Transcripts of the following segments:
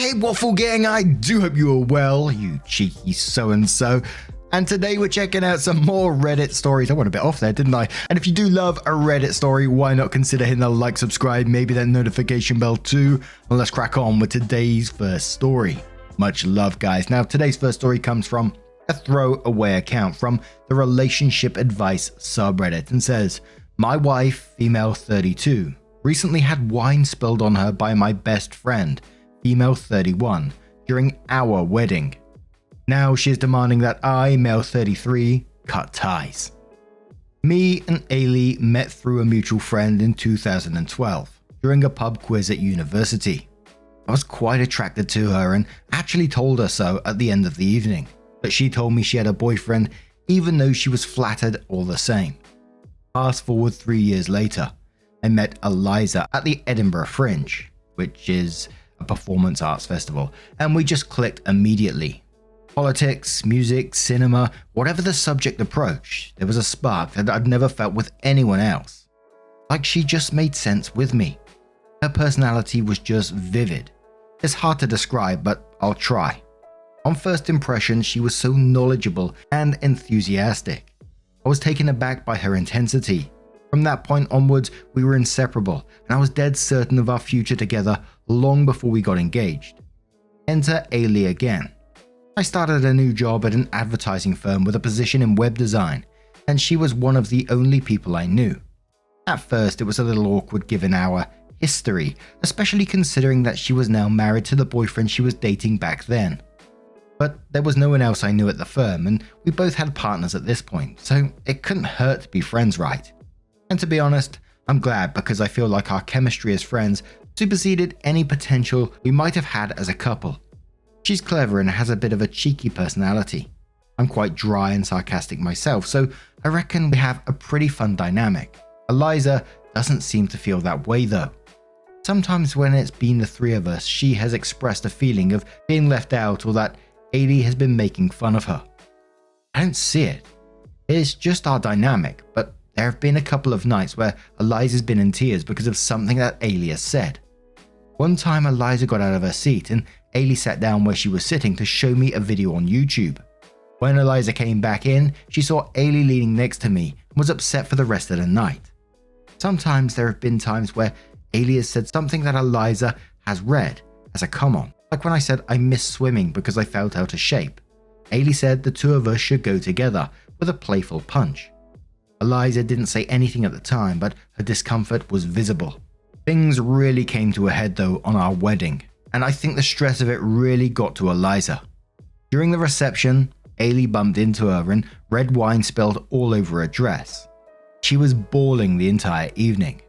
Hey Waffle Gang, I do hope you are well, you cheeky so-and-so. And today we're checking out some more Reddit stories. I went a bit off there, didn't I? And if you do love a Reddit story, why not consider hitting the like, subscribe, maybe that notification bell too. And let's crack on with today's first story. Much love, guys. Now, today's first story comes from a throwaway account from the Relationship Advice subreddit and says, "My wife, female 32, recently had wine spilled on her by my best friend, female 31, during our wedding. Now she is demanding that I, male 33, cut ties. Me and Ailey met through a mutual friend in 2012 during a pub quiz at university. I was quite attracted to her and actually told her so at the end of the evening, but she told me she had a boyfriend even though she was flattered all the same. Fast forward 3 years later, I met Eliza at the Edinburgh Fringe, which is a performance arts festival, and we just clicked immediately. Politics, music, cinema, whatever the subject approached, there was a spark that I'd never felt with anyone else. Like she just made sense with me. Her personality was just vivid. It's hard to describe, but I'll try. On first impression, she was so knowledgeable and enthusiastic. I was taken aback by her intensity. From that point onwards, we were inseparable, and I was dead certain of our future together long before we got engaged. Enter Ailey again. I started a new job at an advertising firm with a position in web design, and she was one of the only people I knew. At first, it was a little awkward given our history, especially considering that she was now married to the boyfriend she was dating back then. But there was no one else I knew at the firm, and we both had partners at this point, so it couldn't hurt to be friends, right? And to be honest, I'm glad because I feel like our chemistry as friends superseded any potential we might have had as a couple. She's clever and has a bit of a cheeky personality. I'm quite dry and sarcastic myself, so I reckon we have a pretty fun dynamic. Eliza doesn't seem to feel that way though. Sometimes when it's been the three of us, she has expressed a feeling of being left out or that Ailey has been making fun of her. I don't see it. It's just our dynamic, but there have been a couple of nights where Eliza's been in tears because of something that Ailey has said. One time Eliza got out of her seat and Ailey sat down where she was sitting to show me a video on YouTube. When Eliza came back in, she saw Ailey leaning next to me and was upset for the rest of the night. Sometimes there have been times where Ailey has said something that Eliza has read as a come on, like when I said I missed swimming because I felt out of shape. Ailey said the two of us should go together with a playful punch. Eliza didn't say anything at the time, but her discomfort was visible. Things really came to a head though on our wedding, and I think the stress of it really got to Eliza. During the reception, Ailey bumped into her and red wine spilled all over her dress. She was bawling the entire evening.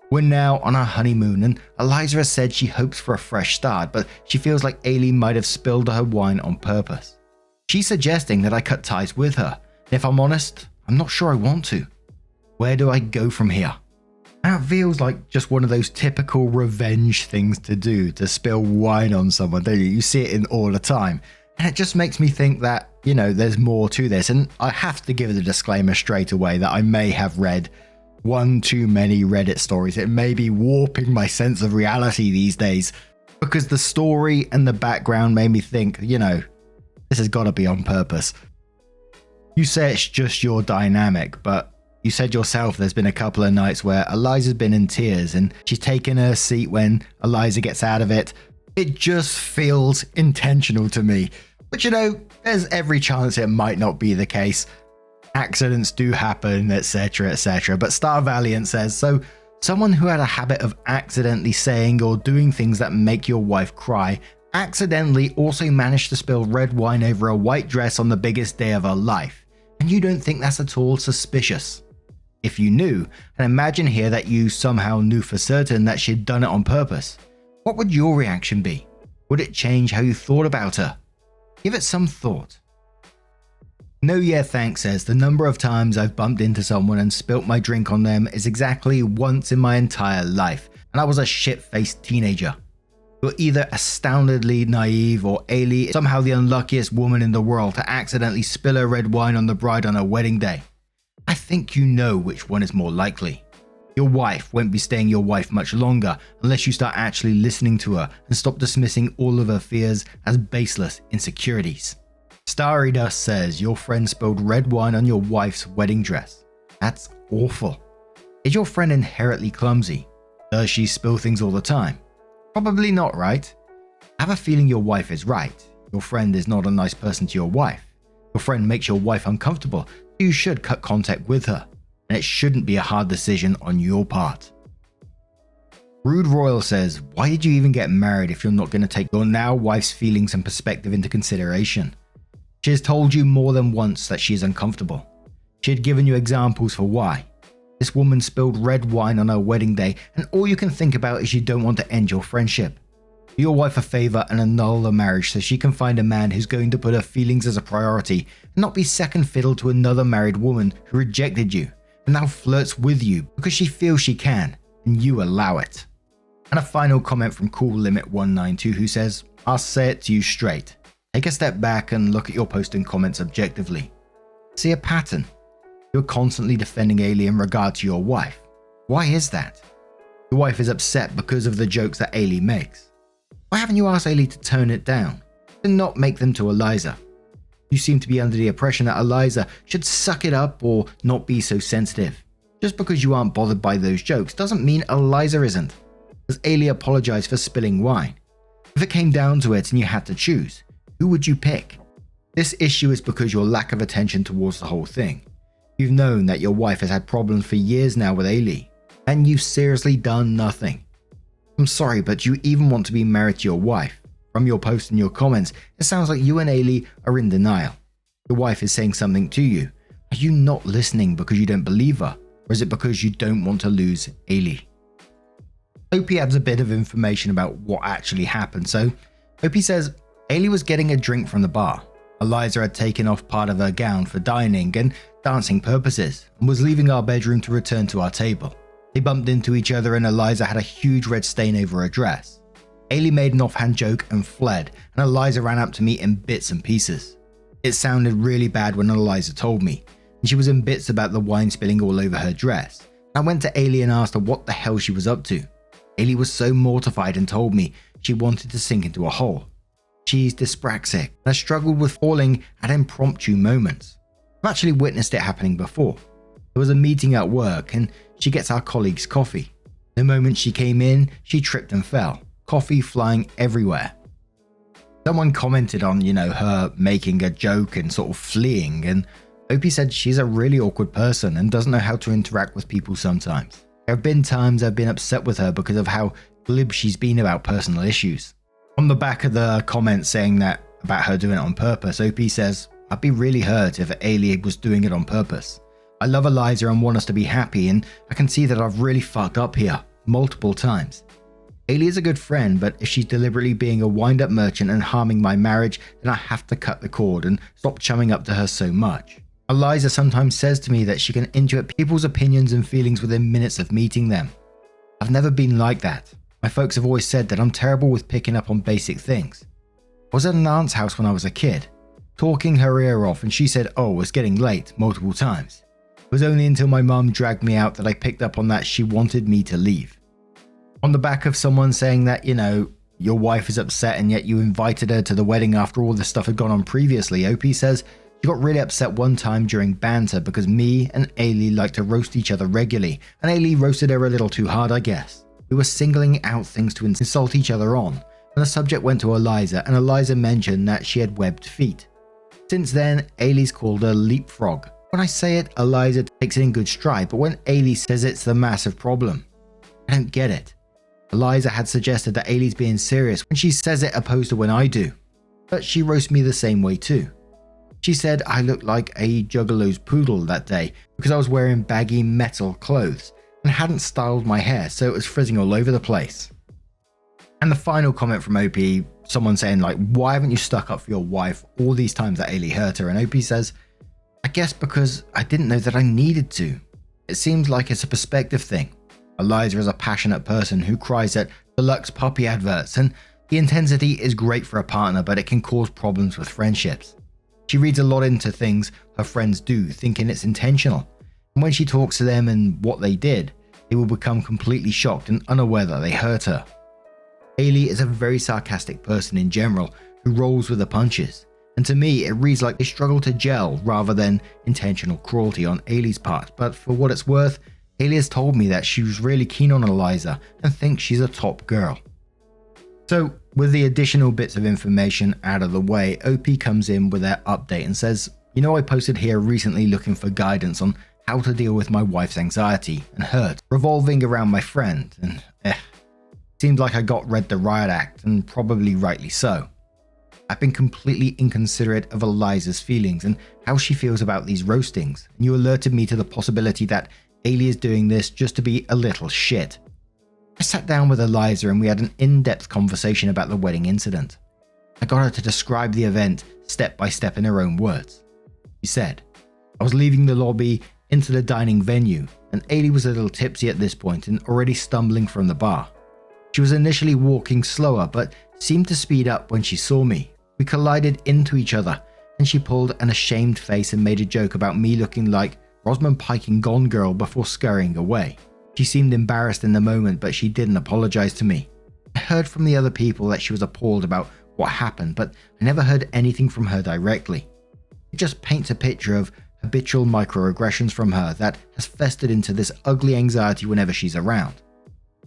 We're now on our honeymoon and Eliza has said she hopes for a fresh start, but she feels like Ailey might have spilled her wine on purpose. She's suggesting that I cut ties with her, and if I'm honest, I'm not sure I want to. Where do I go from here? And it feels like just one of those typical revenge things to do, to spill wine on someone, don't you? You see it in all the time. And it just makes me think that, there's more to this. And I have to give the disclaimer straight away that I may have read one too many Reddit stories. It may be warping my sense of reality these days because the story and the background made me think, this has got to be on purpose. You say it's just your dynamic, but you said yourself there's been a couple of nights where Eliza's been in tears and she's taken her seat when Eliza gets out of it. It just feels intentional to me. But there's every chance it might not be the case. Accidents do happen, etc, etc. But Star Valiant says, so someone who had a habit of accidentally saying or doing things that make your wife cry accidentally also managed to spill red wine over a white dress on the biggest day of her life. And you don't think that's at all suspicious? If you knew, and imagine here that you somehow knew for certain that she'd done it on purpose, what would your reaction be? Would it change how you thought about her? Give it some thought. No Yeah Thanks says, the number of times I've bumped into someone and spilt my drink on them is exactly once in my entire life, and I was a shit-faced teenager. You're either astoundingly naive or Ailey is somehow the unluckiest woman in the world to accidentally spill her red wine on the bride on her wedding day. I think you know which one is more likely. Your wife won't be staying your wife much longer unless you start actually listening to her and stop dismissing all of her fears as baseless insecurities. Starry Dust says your friend spilled red wine on your wife's wedding dress. That's awful. Is your friend inherently clumsy? Does she spill things all the time? Probably not, right? I have a feeling your wife is right. Your friend is not a nice person to your wife. Your friend makes your wife uncomfortable, so you should cut contact with her. And it shouldn't be a hard decision on your part. Rude Royal says, why did you even get married if you're not going to take your now wife's feelings and perspective into consideration? She has told you more than once that she is uncomfortable. She had given you examples for why. This woman spilled red wine on her wedding day, and all you can think about is you don't want to end your friendship. Do your wife a favor and annul the marriage so she can find a man who's going to put her feelings as a priority and not be second fiddle to another married woman who rejected you and now flirts with you because she feels she can, and you allow it. And a final comment from Cool Limit 192 who says, I'll say it to you straight. Take a step back and look at your post and comments objectively. See a pattern. You're constantly defending Ailey in regard to your wife. Why is that? Your wife is upset because of the jokes that Ailey makes. Why haven't you asked Ailey to tone it down? And not make them to Eliza? You seem to be under the impression that Eliza should suck it up or not be so sensitive. Just because you aren't bothered by those jokes doesn't mean Eliza isn't. Does Ailey apologize for spilling wine? If it came down to it and you had to choose, who would you pick? This issue is because your lack of attention towards the whole thing. You've known that your wife has had problems for years now with Ailey, and you've seriously done nothing. I'm sorry, but you even want to be married to your wife. From your posts and your comments, it sounds like you and Ailey are in denial. Your wife is saying something to you. Are you not listening because you don't believe her, or is it because you don't want to lose Ailey? Opie adds a bit of information about what actually happened. So, Opie says Ailey was getting a drink from the bar. Eliza had taken off part of her gown for dining and dancing purposes and was leaving our bedroom to return to our table. They bumped into each other and Eliza had a huge red stain over her dress. Ailey made an offhand joke and fled, and Eliza ran up to me in bits and pieces. It sounded really bad when Eliza told me, and she was in bits about the wine spilling all over her dress. I went to Ailey and asked her what the hell she was up to. Ailey was so mortified and told me she wanted to sink into a hole. She's dyspraxic and has struggled with falling at impromptu moments. I've actually witnessed it happening before. There was a meeting at work and she gets our colleagues coffee. The moment she came in, she tripped and fell, coffee flying everywhere. Someone commented on, her making a joke and sort of fleeing, and Opie said she's a really awkward person and doesn't know how to interact with people sometimes. There have been times I've been upset with her because of how glib she's been about personal issues. On the back of the comment saying that about her doing it on purpose, Opie says, I'd be really hurt if Ailey was doing it on purpose. I love Eliza and want us to be happy, and I can see that I've really fucked up here multiple times. Ailey is a good friend, but if she's deliberately being a wind-up merchant and harming my marriage, then I have to cut the cord and stop chumming up to her so much. Eliza sometimes says to me that she can intuit people's opinions and feelings within minutes of meeting them. I've never been like that. My folks have always said that I'm terrible with picking up on basic things. I was at an aunt's house when I was a kid, talking her ear off, and she said, "Oh, it's getting late," multiple times. It was only until my mum dragged me out that I picked up on that she wanted me to leave. On the back of someone saying that, your wife is upset and yet you invited her to the wedding after all this stuff had gone on previously, Opie says she got really upset one time during banter because me and Ailey like to roast each other regularly, and Ailey roasted her a little too hard, I guess. We were singling out things to insult each other on, and the subject went to Eliza, and Eliza mentioned that she had webbed feet. Since then, Ailey's called her leapfrog. When I say it, Eliza takes it in good stride, but when Ailey says it's the massive problem, I don't get it. Eliza had suggested that Ailey's being serious when she says it opposed to when I do, but she roasts me the same way too. She said I looked like a juggalo's poodle that day because I was wearing baggy metal clothes and hadn't styled my hair, so it was frizzing all over the place. And the final comment from Opie, someone saying why haven't you stuck up for your wife all these times that Ailey hurt her? And Opie says, I guess because I didn't know that I needed to. It seems like it's a perspective thing. Eliza is a passionate person who cries at deluxe puppy adverts, and the intensity is great for a partner, but it can cause problems with friendships. She reads a lot into things her friends do, thinking it's intentional. And when she talks to them and what they did, they will become completely shocked and unaware that they hurt her. Ailey is a very sarcastic person in general who rolls with the punches, and to me it reads like they struggle to gel rather than intentional cruelty on Ailey's part, but for what it's worth, Ailey has told me that she was really keen on Eliza and thinks she's a top girl. So, with the additional bits of information out of the way, OP comes in with their update and says, I posted here recently looking for guidance on how to deal with my wife's anxiety and hurt revolving around my friend, and seemed like I got read the riot act, and probably rightly so. I've been completely inconsiderate of Eliza's feelings and how she feels about these roastings, and you alerted me to the possibility that Ailey is doing this just to be a little shit. I sat down with Eliza and we had an in-depth conversation about the wedding incident. I got her to describe the event step by step in her own words. She said, I was leaving the lobby into the dining venue, and Ailey was a little tipsy at this point and already stumbling from the bar. She was initially walking slower but seemed to speed up when she saw me. We collided into each other and she pulled an ashamed face and made a joke about me looking like Rosamund Pike in Gone Girl before scurrying away. She seemed embarrassed in the moment, but she didn't apologize to me. I heard from the other people that she was appalled about what happened, but I never heard anything from her directly. It just paints a picture of habitual microaggressions from her that has festered into this ugly anxiety whenever she's around.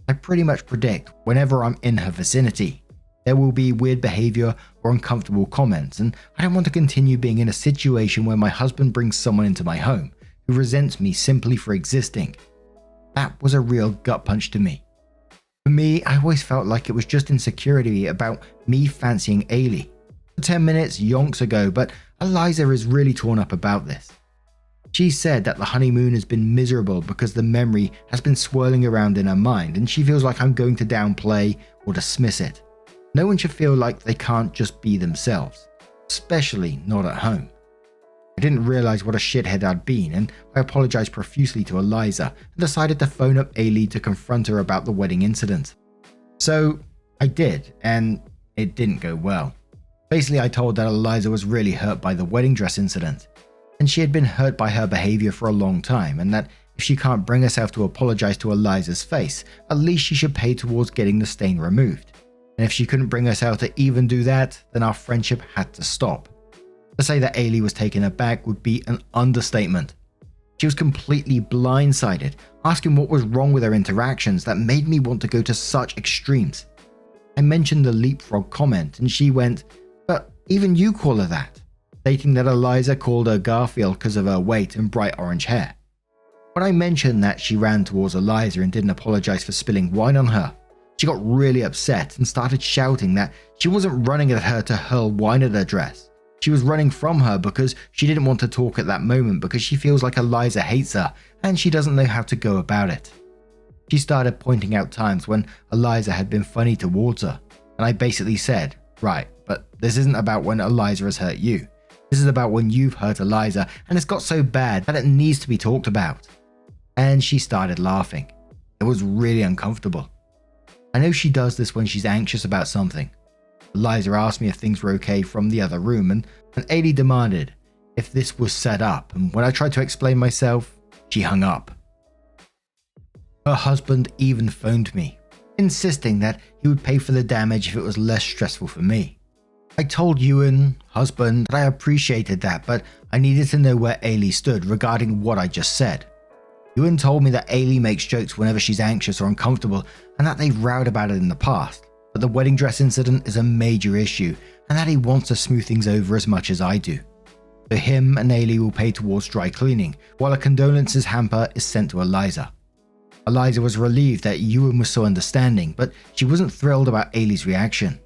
I pretty much predict whenever I'm in her vicinity, there will be weird behavior or uncomfortable comments, and I don't want to continue being in a situation where my husband brings someone into my home who resents me simply for existing. That was a real gut punch to me. For me, I always felt like it was just insecurity about me fancying Ailey. For 10 minutes yonks ago, but Eliza is really torn up about this. She said that the honeymoon has been miserable because the memory has been swirling around in her mind, and she feels like I'm going to downplay or dismiss it. No one should feel like they can't just be themselves, especially not at home. I didn't realize what a shithead I'd been, and I apologized profusely to Eliza and decided to phone up Ailey to confront her about the wedding incident. So I did, and it didn't go well. Basically, I told that Eliza was really hurt by the wedding dress incident, and she had been hurt by her behavior for a long time, and that if she can't bring herself to apologize to Eliza's face, at least she should pay towards getting the stain removed. And if she couldn't bring herself to even do that, then our friendship had to stop. To say that Ailey was taken aback would be an understatement. She was completely blindsided, asking what was wrong with her interactions that made me want to go to such extremes. I mentioned the leapfrog comment and she went, "But even you call her that," stating that Eliza called her Garfield because of her weight and bright orange hair. When I mentioned that she ran towards Eliza and didn't apologize for spilling wine on her, she got really upset and started shouting that she wasn't running at her to hurl wine at her dress. She was running from her because she didn't want to talk at that moment because she feels like Eliza hates her and she doesn't know how to go about it. She started pointing out times when Eliza had been funny towards her, and I basically said, "Right, but this isn't about when Eliza has hurt you. This is about when you've hurt Eliza and it's got so bad that it needs to be talked about." And she started laughing. It was really uncomfortable. I know she does this when she's anxious about something. Eliza asked me if things were okay from the other room, and Ailey demanded if this was set up, and when I tried to explain myself, she hung up. Her husband even phoned me, insisting that he would pay for the damage if it was less stressful for me. I told Ewan, husband, that I appreciated that, but I needed to know where Ailey stood regarding what I just said. Ewan told me that Ailey makes jokes whenever she's anxious or uncomfortable, and that they've rowed about it in the past. But the wedding dress incident is a major issue, and that he wants to smooth things over as much as I do. So him and Ailey will pay towards dry cleaning, while a condolences hamper is sent to Eliza. Eliza was relieved that Ewan was so understanding, but she wasn't thrilled about Ailey's reaction.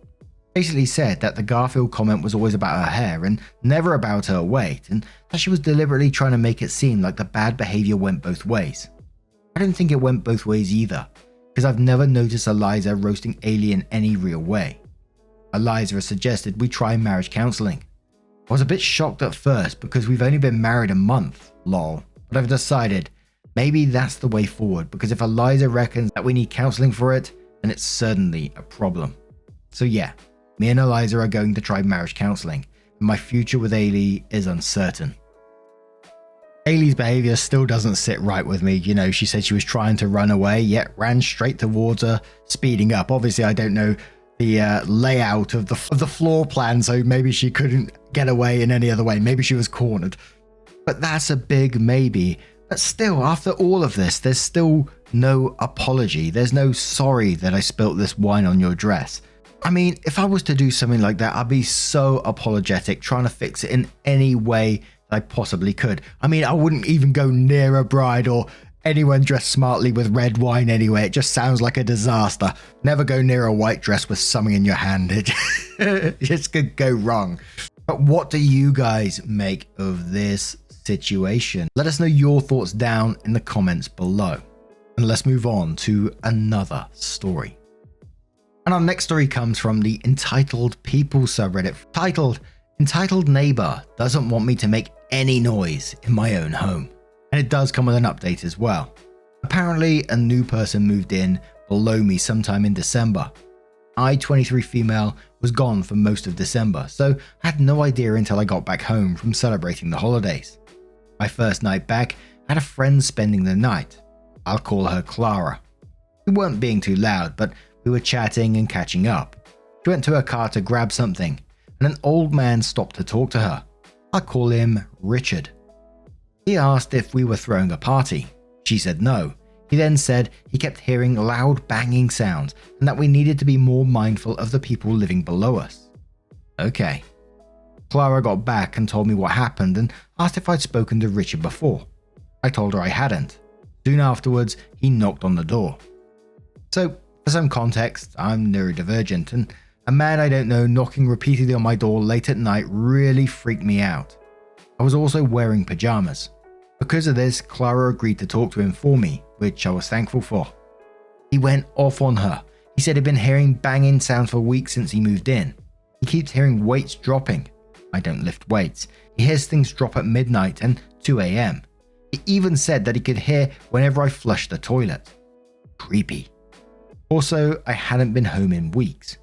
Basically said that the Garfield comment was always about her hair and never about her weight, and that she was deliberately trying to make it seem like the bad behavior went both ways. I don't think it went both ways either, because I've never noticed Eliza roasting Ailey in any real way. Eliza has suggested we try marriage counseling. I was a bit shocked at first because we've only been married a month, lol, but I've decided maybe that's the way forward, because if Eliza reckons that we need counseling for it, then it's certainly a problem. So yeah, me and Eliza are going to try marriage counseling, and my future with Ailey is uncertain. Haley's behavior still doesn't sit right with me. You know, she said she was trying to run away, yet ran straight towards her, speeding up. Obviously, I don't know the layout of the floor plan, so maybe she couldn't get away in any other way. Maybe she was cornered. But that's a big maybe. But still, after all of this, there's still no apology. There's no sorry that I spilt this wine on your dress. I mean, if I was to do something like that, I'd be so apologetic, trying to fix it in any way that I possibly could. I mean, I wouldn't even go near a bride or anyone dressed smartly with red wine anyway. It just sounds like a disaster. Never go near a white dress with something in your hand. It just could go wrong. But what do you guys make of this situation? Let us know your thoughts down in the comments below. And let's move on to another story. And our next story comes from the Entitled People subreddit, titled Entitled Neighbor Doesn't Want Me to Make Any Noise in My Own Home. And it does come with an update as well. Apparently, a new person moved in below me sometime in December. I, 23 female, was gone for most of December, so I had no idea until I got back home from celebrating the holidays. My first night back, I had a friend spending the night. I'll call her Clara. We weren't being too loud, but we were chatting and catching up. She went to her car to grab something, and an old man stopped to talk to her. I'll call him Richard. He asked if we were throwing a party. She said no. He then said he kept hearing loud banging sounds and that we needed to be more mindful of the people living below us. Okay. Clara got back and told me what happened and asked if I'd spoken to Richard before. I told her I hadn't. Soon afterwards, he knocked on the door. So, for some context, I'm neurodivergent, and a man I don't know knocking repeatedly on my door late at night really freaked me out. I was also wearing pajamas. Because of this, Clara agreed to talk to him for me, which I was thankful for. He went off on her. He said he'd been hearing banging sounds for weeks since he moved in. He keeps hearing weights dropping. I don't lift weights. He hears things drop at midnight and 2 a.m. He even said that he could hear whenever I flushed the toilet. Creepy. Also, I hadn't been home in weeks.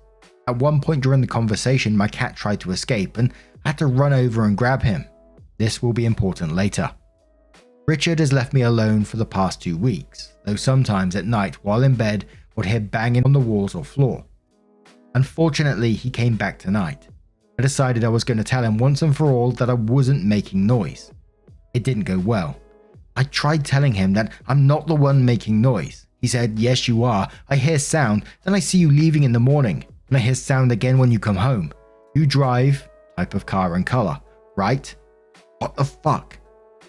At one point during the conversation, my cat tried to escape and I had to run over and grab him. This will be important later. Richard has left me alone for the past 2 weeks, though sometimes at night while in bed would hear banging on the walls or floor. Unfortunately, he came back tonight. I decided I was going to tell him once and for all that I wasn't making noise. It didn't go well. I tried telling him that I'm not the one making noise. He said, yes you are, I hear sound, then I see you leaving in the morning, and I hear sound again when you come home. You drive, type of car and color, right? What the fuck?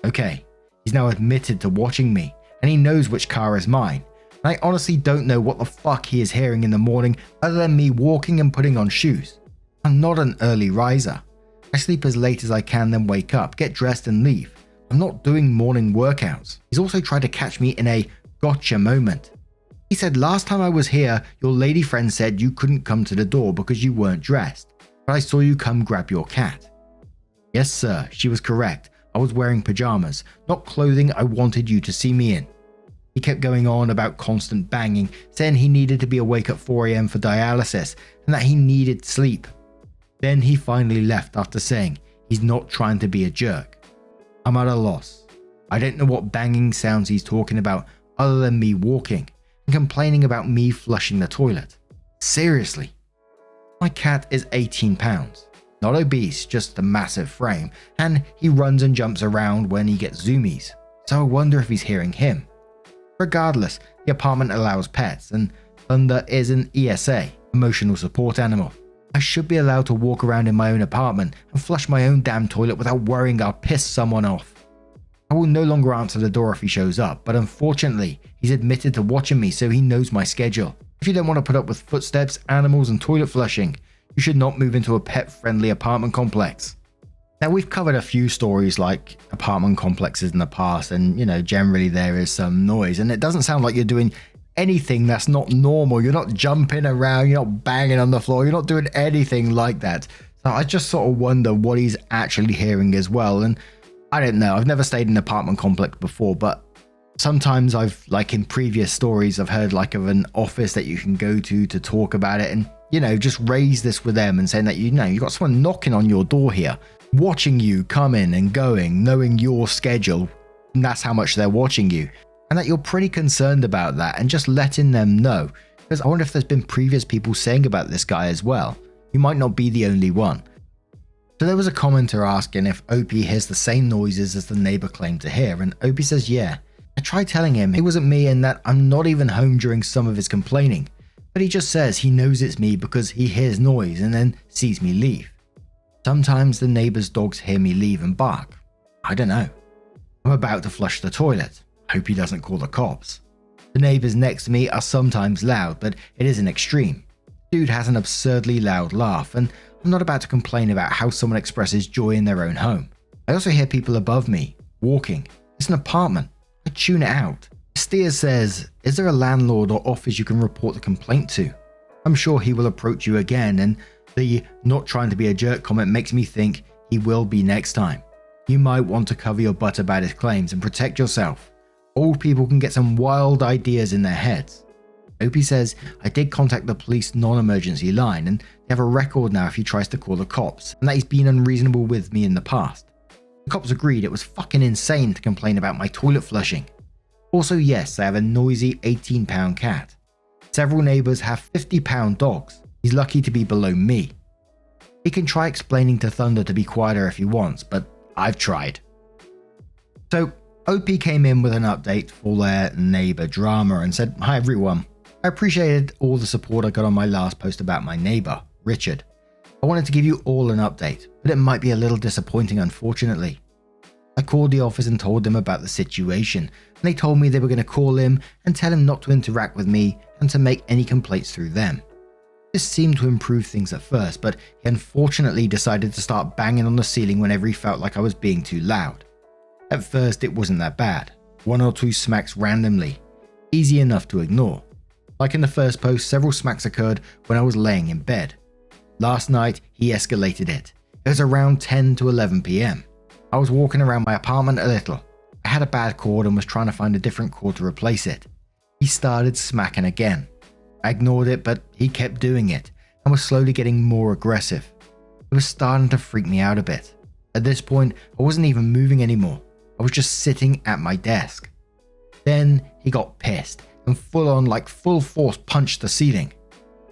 Okay, he's now admitted to watching me, and he knows which car is mine. And I honestly don't know what the fuck he is hearing in the morning other than me walking and putting on shoes. I'm not an early riser. I sleep as late as I can, then wake up, get dressed and leave. I'm not doing morning workouts. He's also tried to catch me in a gotcha moment. He said last time I was here, your lady friend said you couldn't come to the door because you weren't dressed, but I saw you come grab your cat. Yes sir, she was correct. I was wearing pajamas, not clothing I wanted you to see me in. He kept going on about constant banging, saying he needed to be awake at 4 a.m. for dialysis and that he needed sleep. Then he finally left after saying he's not trying to be a jerk. I'm at a loss. I don't know what banging sounds he's talking about other than me walking and complaining about me flushing the toilet. Seriously. My cat is 18 pounds. Not obese, just a massive frame, and he runs and jumps around when he gets zoomies, so I wonder if he's hearing him. Regardless, the apartment allows pets, and Thunder is an ESA, emotional support animal. I should be allowed to walk around in my own apartment and flush my own damn toilet without worrying I'll piss someone off. I will no longer answer the door if he shows up, but unfortunately, he's admitted to watching me so he knows my schedule. If you don't want to put up with footsteps, animals, and toilet flushing, you should not move into a pet-friendly apartment complex. Now, we've covered a few stories like apartment complexes in the past, and generally there is some noise, and it doesn't sound like you're doing anything that's not normal. You're not jumping around, you're not banging on the floor, you're not doing anything like that. So I just sort of wonder what he's actually hearing as well. And I don't know, I've never stayed in an apartment complex before, but sometimes I've, like in previous stories, I've heard like of an office that you can go to talk about it and, just raise this with them and saying that, you've got someone knocking on your door here, watching you come in and going, knowing your schedule, and that's how much they're watching you, and that you're pretty concerned about that and just letting them know. Because I wonder if there's been previous people saying about this guy as well. You might not be the only one. So there was a commenter asking if OP hears the same noises as the neighbor claimed to hear, and OP says yeah. I tried telling him it wasn't me and that I'm not even home during some of his complaining, but he just says he knows it's me because he hears noise and then sees me leave. Sometimes the neighbor's dogs hear me leave and bark. I don't know. I'm about to flush the toilet. Hope he doesn't call the cops. The neighbors next to me are sometimes loud, but it isn't extreme. Dude has an absurdly loud laugh, and I'm not about to complain about how someone expresses joy in their own home. I also hear people above me, walking. It's an apartment. I tune it out. Steer says, is there a landlord or office you can report the complaint to? I'm sure he will approach you again, and the not trying to be a jerk comment makes me think he will be next time. You might want to cover your butt about his claims and protect yourself. Old people can get some wild ideas in their heads. Opie says, I did contact the police non-emergency line and they have a record now if he tries to call the cops, and that he's been unreasonable with me in the past. The cops agreed it was fucking insane to complain about my toilet flushing. Also, yes, I have a noisy 18-pound cat. Several neighbors have 50-pound dogs. He's lucky to be below me. He can try explaining to Thunder to be quieter if he wants, but I've tried. So, OP came in with an update for their neighbor drama and said, hi everyone. I appreciated all the support I got on my last post about my neighbor, Richard. I wanted to give you all an update, but it might be a little disappointing unfortunately. I called the office and told them about the situation, and they told me they were going to call him and tell him not to interact with me and to make any complaints through them. This seemed to improve things at first, but he unfortunately decided to start banging on the ceiling whenever he felt like I was being too loud. At first it wasn't that bad, 1 or 2 smacks randomly, easy enough to ignore. Like in the first post, several smacks occurred when I was laying in bed. Last night he escalated it. It was around 10 to 11 PM. I was walking around my apartment a little. I had a bad cord and was trying to find a different cord to replace it. He started smacking again. I ignored it, but he kept doing it and was slowly getting more aggressive. It was starting to freak me out a bit. At this point, I wasn't even moving anymore. I was just sitting at my desk. Then he got pissed and full force punched the ceiling.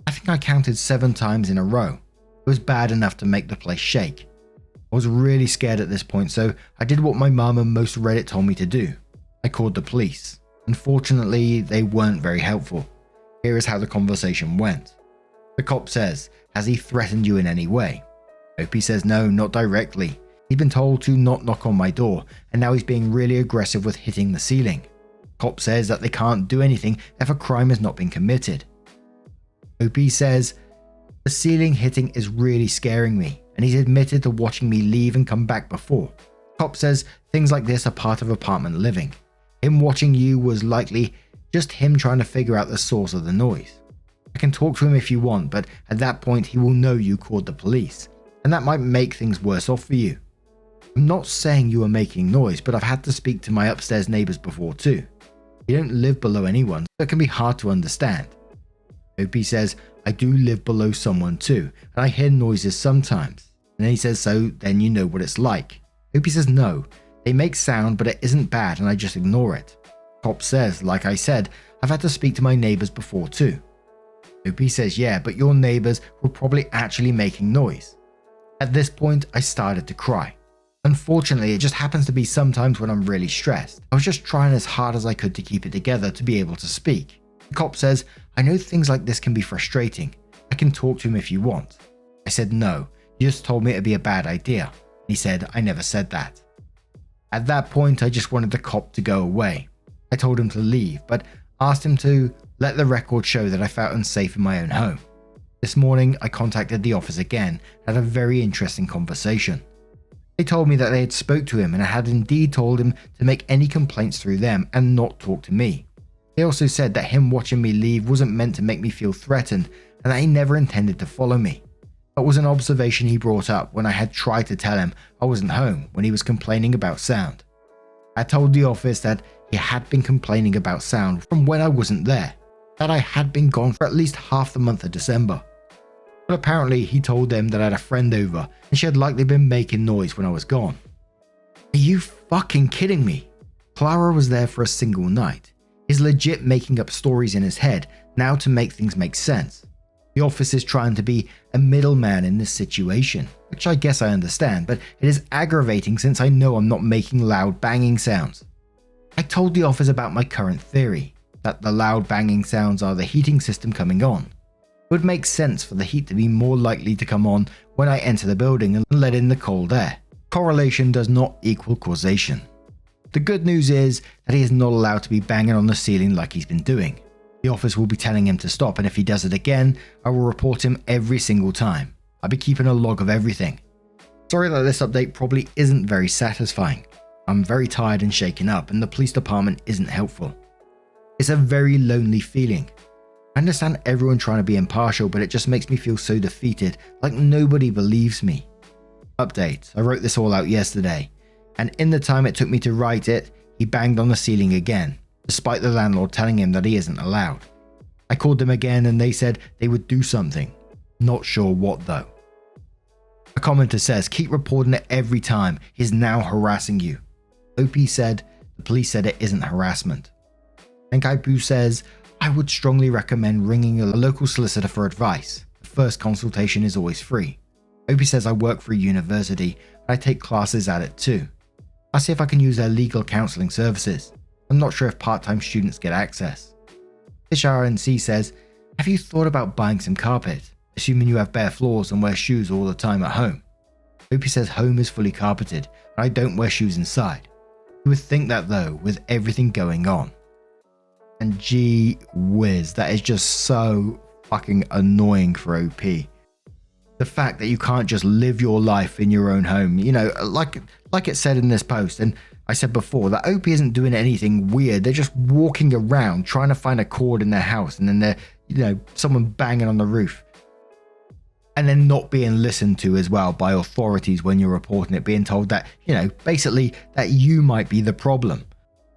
I think I counted 7 times in a row. It was bad enough to make the place shake. I was really scared at this point, so I did what my mum and most Reddit told me to do. I called the police. Unfortunately, they weren't very helpful. Here is how the conversation went. The cop says, has he threatened you in any way? Opie says no, not directly. He'd been told to not knock on my door, and now he's being really aggressive with hitting the ceiling. Cop says that they can't do anything if a crime has not been committed. Opie says, the ceiling hitting is really scaring me, and he's admitted to watching me leave and come back before. Cop says things like this are part of apartment living. Him watching you was likely just him trying to figure out the source of the noise. I can talk to him if you want, but at that point he will know you called the police, and that might make things worse off for you. I'm not saying you are making noise, but I've had to speak to my upstairs neighbors before too. You don't live below anyone, so it can be hard to understand. Opie says, I do live below someone too, and I hear noises sometimes. And then he says, so then you know what it's like. Opie says, no, they make sound, but it isn't bad and I just ignore it. Cop says, like I said, I've had to speak to my neighbors before too. Opie says, yeah, but your neighbors were probably actually making noise. At this point, I started to cry. Unfortunately, it just happens to be sometimes when I'm really stressed. I was just trying as hard as I could to keep it together to be able to speak. The cop says, I know things like this can be frustrating. I can talk to him if you want. I said, no, you just told me it'd be a bad idea. He said, I never said that. At that point, I just wanted the cop to go away. I told him to leave, but asked him to let the record show that I felt unsafe in my own home. This morning, I contacted the office again and had a very interesting conversation. They told me that they had spoke to him and I had indeed told him to make any complaints through them and not talk to me. They also said that him watching me leave wasn't meant to make me feel threatened and that he never intended to follow me. That was an observation he brought up when I had tried to tell him I wasn't home when he was complaining about sound. I told the office that he had been complaining about sound from when I wasn't there, that I had been gone for at least half the month of December. But apparently he told them that I had a friend over and she had likely been making noise when I was gone. Are you fucking kidding me? Clara was there for a single night. He's legit making up stories in his head now to make things make sense. The office is trying to be a middleman in this situation, which I guess I understand, but it is aggravating since I know I'm not making loud banging sounds. I told the office about my current theory, that the loud banging sounds are the heating system coming on. It would make sense for the heat to be more likely to come on when I enter the building and let in the cold air. Correlation does not equal causation. The good news is that he is not allowed to be banging on the ceiling like he's been doing. The office will be telling him to stop, and if he does it again, I will report him every single time. I'll be keeping a log of everything. Sorry that this update probably isn't very satisfying. I'm very tired and shaken up, and the police department isn't helpful. It's a very lonely feeling. I understand everyone trying to be impartial, but it just makes me feel so defeated, like nobody believes me. Update: I wrote this all out yesterday, and in the time it took me to write it, he banged on the ceiling again, despite the landlord telling him that he isn't allowed. I called them again and they said they would do something. Not sure what though. A commenter says, keep reporting it every time, he's now harassing you. OP said, the police said it isn't harassment. And Kaipu says, I would strongly recommend ringing a local solicitor for advice. The first consultation is always free. OP says, I work for a university, but I take classes at it too. I'll see if I can use their legal counselling services. I'm not sure if part-time students get access. Fish RNC says, have you thought about buying some carpet, assuming you have bare floors and wear shoes all the time at home? OP says home is fully carpeted, and I don't wear shoes inside. You would think that though, with everything going on. And gee whiz, that is just so fucking annoying for OP. The fact that you can't just live your life in your own home, you know, like it said in this post, and I said before that OP isn't doing anything weird. They're just walking around trying to find a cord in their house, and then they're, you know, someone banging on the roof. And then not being listened to as well by authorities when you're reporting it, being told that, you know, basically that you might be the problem.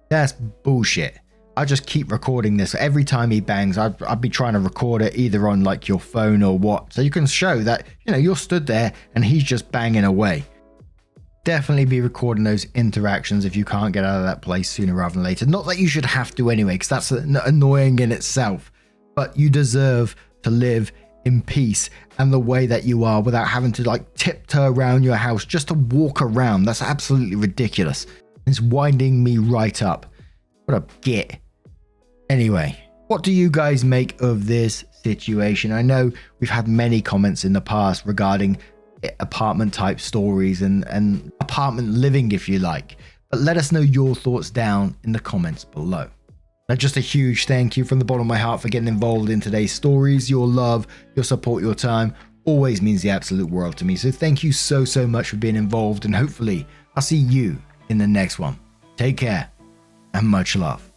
That's bullshit. I just keep recording this. Every time he bangs, I'd be trying to record it either on like your phone or what. So you can show that, you know, you're stood there and he's just banging away. Definitely be recording those interactions if you can't get out of that place sooner rather than later. Not that you should have to anyway, because that's annoying in itself. But you deserve to live in peace and the way that you are without having to like tiptoe around your house just to walk around. That's absolutely ridiculous. It's winding me right up. What a git. Anyway, what do you guys make of this situation? I know we've had many comments in the past regarding apartment type stories and apartment living, if you like, but let us know your thoughts down in the comments below. Now, just a huge thank you from the bottom of my heart for getting involved in today's stories. Your love, your support, your time always means the absolute world to me. So thank you so much for being involved, and hopefully I'll see you in the next one. Take care and much love.